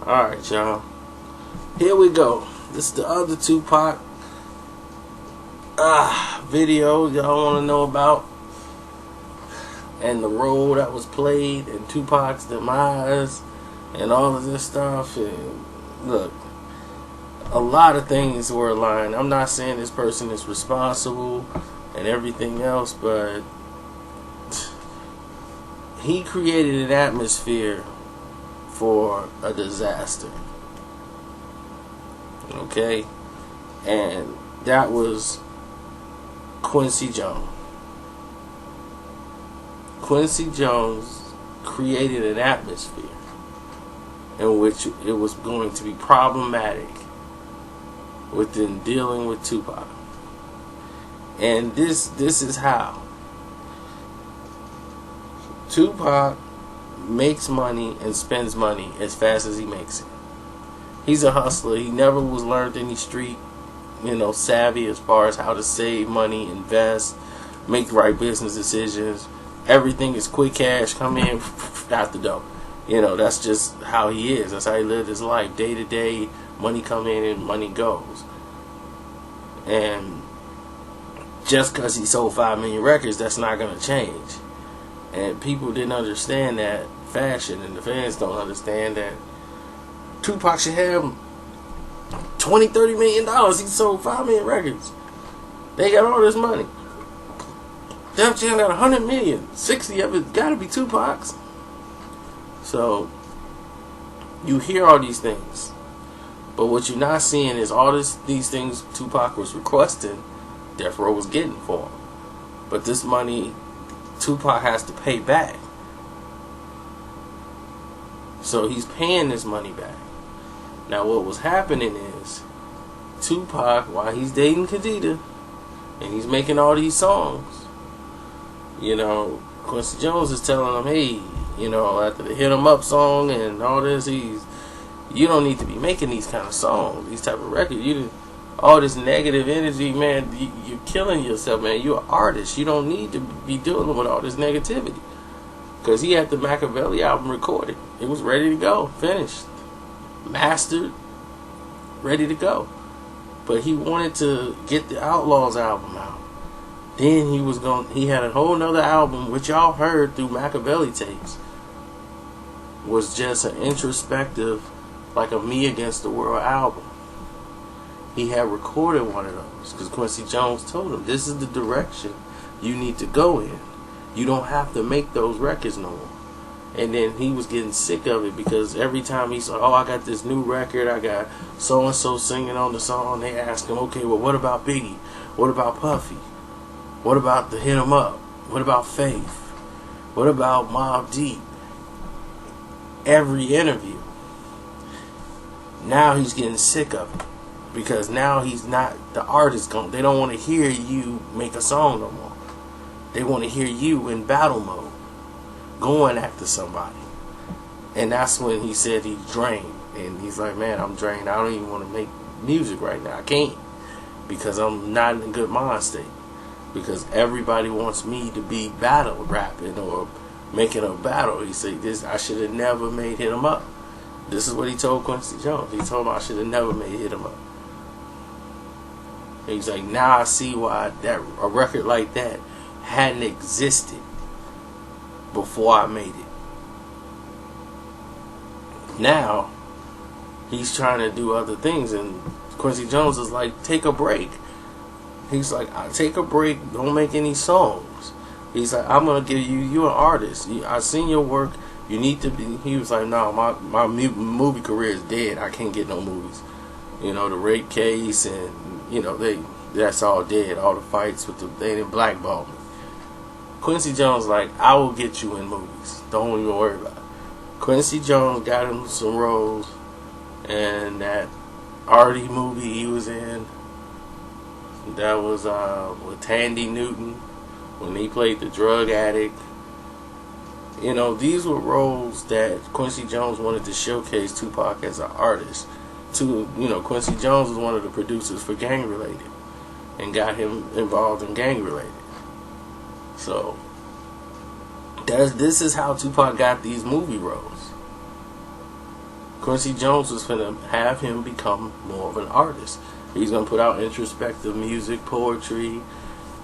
Alright, y'all. Here we go. This is the other Tupac video y'all want to know about, and the role that was played in Tupac's demise and all of this stuff. And look, a lot of things were aligned. I'm not saying this person is responsible and everything else, but he created an atmosphere for a disaster. Okay? And that was Quincy Jones. Quincy Jones created an atmosphere in which it was going to be problematic within dealing with Tupac. And this is how. Tupac makes money and spends money as fast as he makes it. He's a hustler. He never was learned any street, savvy as far as how to save money, invest, make the right business decisions. Everything is quick cash, come in, out the door. That's just how he is. That's how he lived his life. Day to day, money come in and money goes. And just because he sold 5 million records, that's not going to change. And people didn't understand that fashion, and the fans don't understand that Tupac should have $20-30 million. He sold 5 million records. They got all this money. Def Jam got 100 million. 60 of it got to be Tupac's. So you hear all these things, but what you're not seeing is all these things Tupac was requesting, Death Row was getting for him. But this money Tupac has to pay back. So he's paying this money back. Now what was happening is Tupac, while he's dating Khadija and he's making all these songs, Quincy Jones is telling him, hey, after the Hit 'Em Up song and all this, you don't need to be making these kind of songs, these type of records. All this negative energy, man, you're killing yourself, man. You're an artist. You don't need to be dealing with all this negativity. Because he had the Machiavelli album recorded. It was ready to go, finished, mastered, ready to go. But he wanted to get the Outlaws album out. Then he had a whole nother album, which y'all heard through Machiavelli tapes, was just an introspective, like a Me Against the World album. He had recorded one of those because Quincy Jones told him, this is the direction you need to go in. You don't have to make those records no more. And then he was getting sick of it because every time he saw, I got this new record, I got so-and-so singing on the song, they asked him, okay, well, what about Biggie? What about Puffy? What about the Hit 'Em Up? What about Faith? What about Mobb Deep? Every interview. Now he's getting sick of it. Because now he's not the artist. They don't want to hear you make a song no more. They want to hear you in battle mode, going after somebody. And that's when he said he's drained. And he's like, man, I'm drained. I don't even want to make music right now. I can't. Because I'm not in a good mind state. Because everybody wants me to be battle rapping or making a battle. He said, I should have never made Hit 'Em Up. This is what he told Quincy Jones. He told him I should have never made Hit 'Em Up. He's like, now I see why a record like that hadn't existed before I made it. Now he's trying to do other things, and Quincy Jones is like, take a break. He's like, take a break, don't make any songs. He's like, I'm gonna give you're an artist. I've seen your work. You need to be. He was like, no, my movie career is dead. I can't get no movies. The rape case and that's all dead. All the fights they didn't blackball me. Quincy Jones like, I will get you in movies. Don't even worry about it. Quincy Jones got him some roles, and that Artie movie he was in, that was with Tandy Newton when he played the drug addict. These were roles that Quincy Jones wanted to showcase Tupac as an artist. Quincy Jones was one of the producers for Gang Related and got him involved in Gang Related. So this is how Tupac got these movie roles. Quincy Jones was going to have him become more of an artist. He's going to put out introspective music, poetry,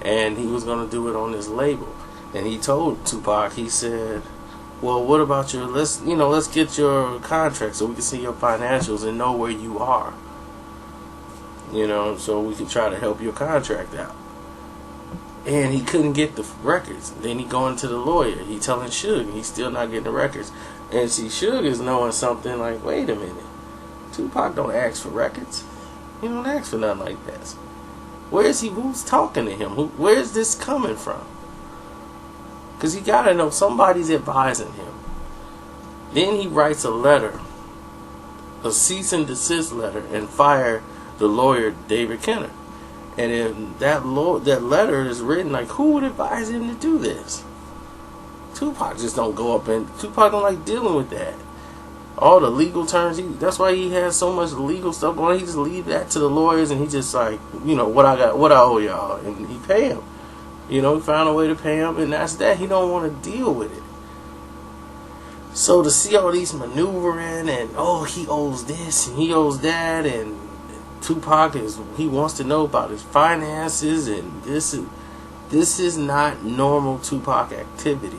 and he was going to do it on his label. And he told Tupac, he said, well, what about let's get your contract so we can see your financials and know where you are. So we can try to help your contract out. And he couldn't get the records. Then he going to the lawyer. He telling Suge he's still not getting the records. And see, Suge is knowing something like, wait a minute. Tupac don't ask for records. He don't ask for nothing like that. Who's talking to him? Where's this coming from? Because he got to know somebody's advising him. Then he writes a letter, a cease and desist letter, and fire the lawyer David Kenner. And in that letter is written like, who would advise him to do this? Tupac just don't go up and Tupac don't like dealing with that. All the legal terms, that's why he has so much legal stuff going on. He just leave that to the lawyers, and he just like, what I owe y'all, and he pay him. He found a way to pay him, and that's that. He don't want to deal with it. So to see all these maneuvering and he owes this and he owes that, and Tupac he wants to know about his finances, and this is not normal Tupac activity.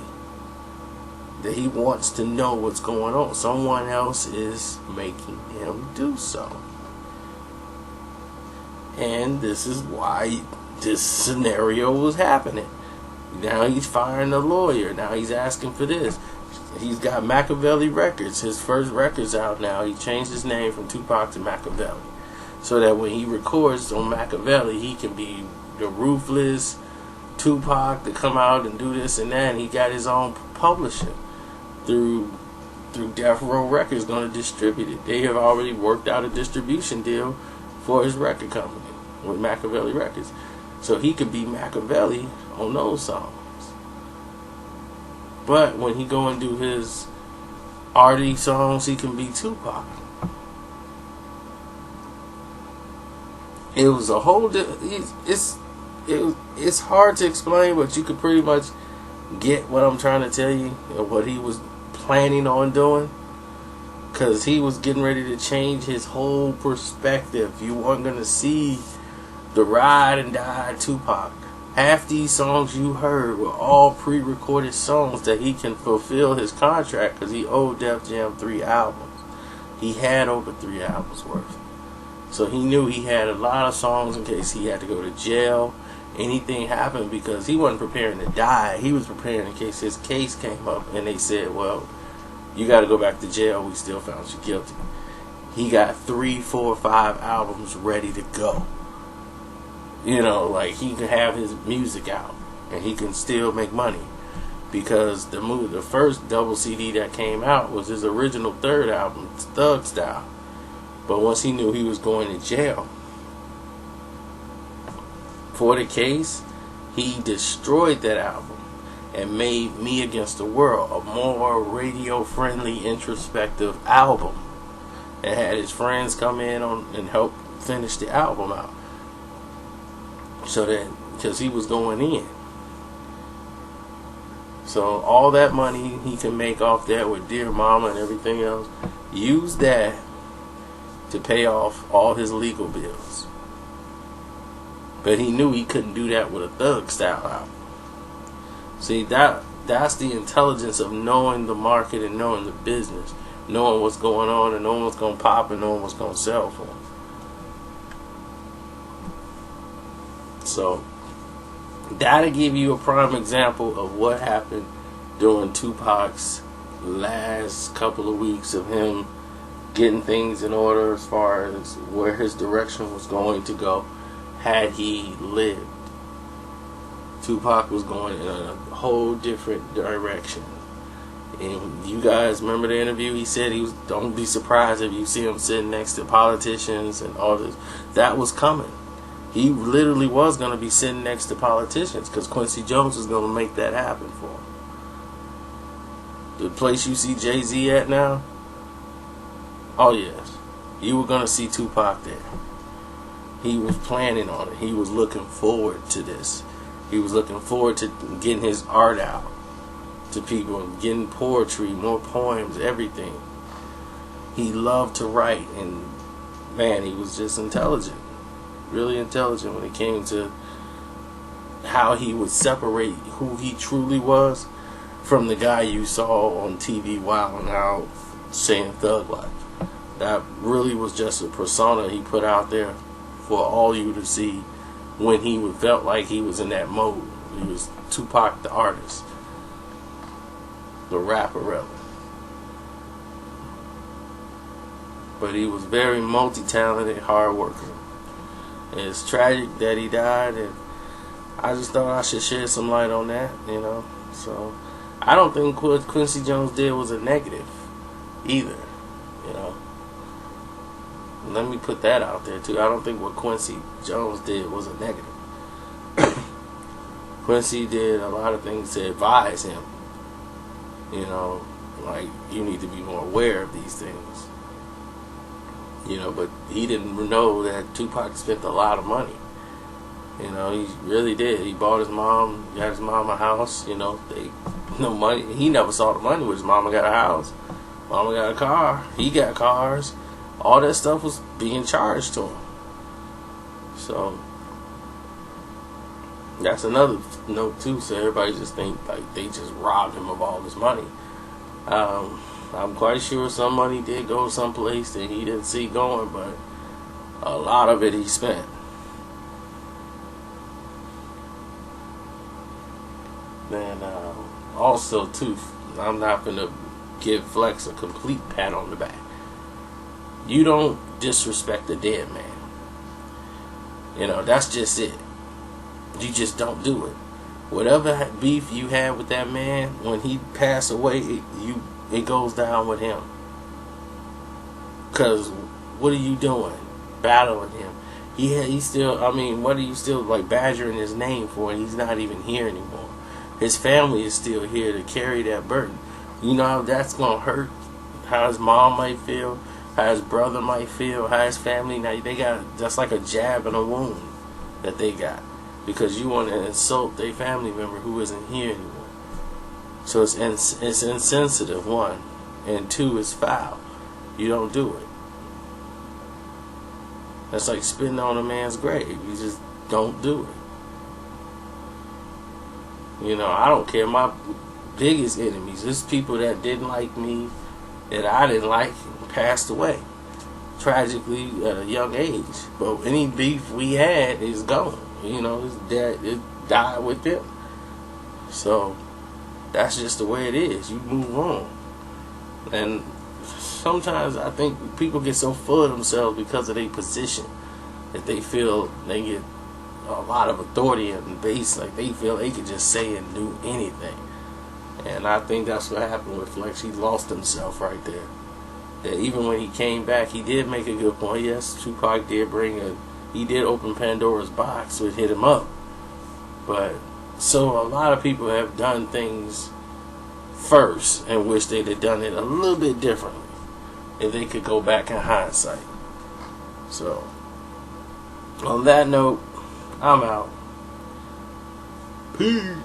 That he wants to know what's going on. Someone else is making him do so. And this is why this scenario was happening. Now he's firing the lawyer. Now he's asking for this. He's got Machiavelli Records. His first record's out now. He changed his name from Tupac to Machiavelli, so that when he records on Machiavelli, he can be the ruthless Tupac to come out and do this and that. And he got his own publishing through Death Row Records, going to distribute it. They have already worked out a distribution deal for his record company with Machiavelli Records, so he could be Machiavelli on those songs. But when he go and do his arty songs, he can be Tupac. It was a whole. It's hard to explain, but you could pretty much get what I'm trying to tell you and what he was planning on doing, because he was getting ready to change his whole perspective. You weren't going to see the ride and die Tupac. Half these songs you heard were all pre-recorded songs that he can fulfill his contract, because he owed Def Jam 3 albums. He had over 3 albums worth. So he knew he had a lot of songs in case he had to go to jail, anything happened, because he wasn't preparing to die. He was preparing in case his case came up and they said, well, you got to go back to jail. We still found you guilty. He got 3, 4, 5 albums ready to go. Like he can have his music out and he can still make money, because the first double CD that came out was his original third album, Thug Style. But once he knew he was going to jail for the case, he destroyed that album and made Me Against the World a more radio-friendly, introspective album, and had his friends come in and help finish the album out. So that, because he was going in. So all that money he can make off that with Dear Mama and everything else, use that to pay off all his legal bills. But he knew he couldn't do that with a Thug Style album. See, that's the intelligence of knowing the market and knowing the business, knowing what's going on and knowing what's going to pop and knowing what's going to sell for him. So that'll give you a prime example of what happened during Tupac's last couple of weeks of him getting things in order as far as where his direction was going to go. Had he lived, Tupac was going in a whole different direction. And you guys remember the interview? He said don't be surprised if you see him sitting next to politicians and all this. That was coming. He literally was going to be sitting next to politicians, because Quincy Jones was going to make that happen for him. The place you see Jay-Z at now, oh yes, you were going to see Tupac there. He was planning on it. He was looking forward to this. He was looking forward to getting his art out to people, getting poetry, more poems, everything. He loved to write, and man, he was just intelligent, really intelligent when it came to how he would separate who he truly was from the guy you saw on TV wilding out saying thug life. That really was just a persona he put out there for all you to see when he felt like he was in that mode. He was Tupac the artist, the rapper rather. But he was very multi-talented, hard worker. And it's tragic that he died, and I just thought I should shed some light on that, So I don't think what Quincy Jones did was a negative either, Let me put that out there too. I don't think what Quincy Jones did was a negative. Quincy did a lot of things to advise him, like you need to be more aware of these things. But he didn't know that Tupac spent a lot of money. He really did. He bought his mom, got his mom a house. No money. He never saw the money when his mama got a house. Mama got a car. He got cars. All that stuff was being charged to him. So that's another note too. So everybody just think like they just robbed him of all his money. I'm quite sure some money did go someplace that he didn't see going, but a lot of it he spent. And also too, I'm not gonna give Flex a complete pat on the back. You don't disrespect a dead man. That's just it. You just don't do it. Whatever beef you had with that man, when he passed away, it goes down with him. Cause what are you doing? Battling him. He still, what are you still like badgering his name for? And he's not even here anymore. His family is still here to carry that burden. You know how that's gonna hurt? How his mom might feel, how his brother might feel, how his family, now they got, that's like a jab in a wound that they got. Because you want to insult their family member who isn't here anymore. So it's insensitive, one. And two, it's foul. You don't do it. That's like spitting on a man's grave. You just don't do it. I don't care. My biggest enemies, there's people that didn't like me, that I didn't like, passed away tragically at a young age. But any beef we had is gone. It died with them. So that's just the way it is. You move on. And sometimes I think people get so full of themselves because of their position that they feel they get a lot of authority and base, like they feel they could just say and do anything. And I think that's what happened with Flex. He lost himself right there. That even when he came back, he did make a good point. Yes, Tupac did he did open Pandora's box, which hit him up. But so a lot of people have done things first and wish they'd have done it a little bit differently if they could go back in hindsight. So on that note, I'm out. Peace.